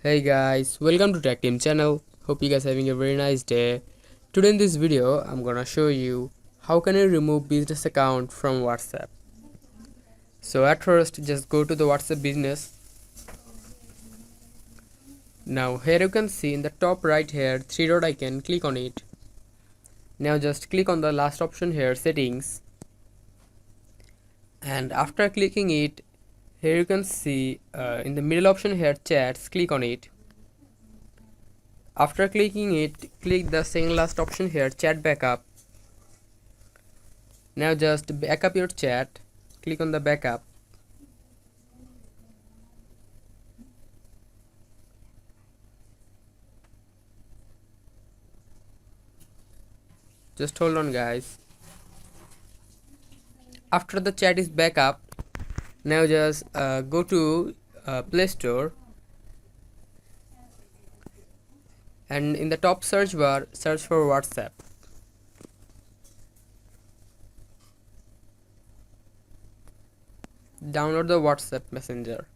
Hey guys, welcome to Tech Team channel. Hope you guys having a very nice day. Today in this video, I'm gonna show you how can you remove business account from WhatsApp. So at first, just go to the WhatsApp business. Now here you can see in the top right here, three dot icon, click on it. Now just click on the last option here, settings. And after clicking it, here you can see in the middle option here, chats, click on it. After clicking it, click the second last option here, chat backup. Now just backup your chat, click on the backup. Just hold on guys. After the chat is backup, now just go to Play Store and in the top search bar search for WhatsApp. Download the WhatsApp Messenger.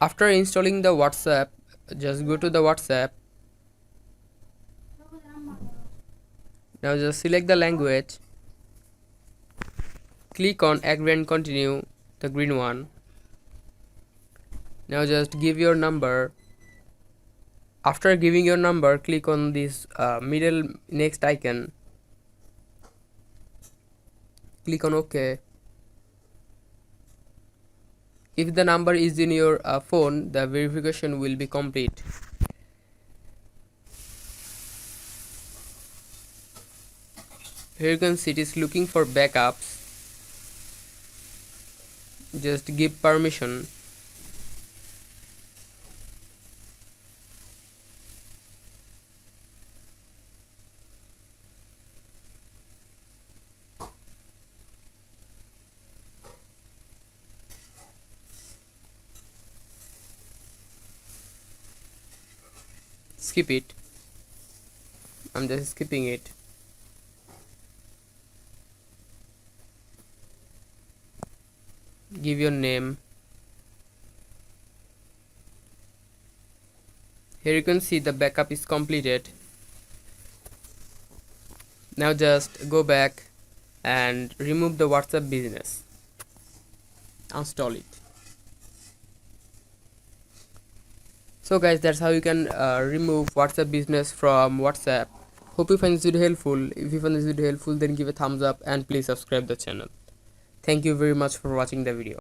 After installing the WhatsApp, just go to the WhatsApp. Now just select the language. Click on agree and continue, the green one. Now just give your number. After giving your number, click on this middle next icon. Click on OK. If the number is in your phone, the verification will be complete. Here you can see it is looking for backups. Just give permission. Skip it. I'm just skipping it. Give your name. Here you can see the backup is completed. Now just go back and remove the WhatsApp business. Install it. So guys, that's how you can remove WhatsApp business from WhatsApp. Hope you find this video helpful. If you find this video helpful, then give a thumbs up and please subscribe the channel. Thank you very much for watching the video.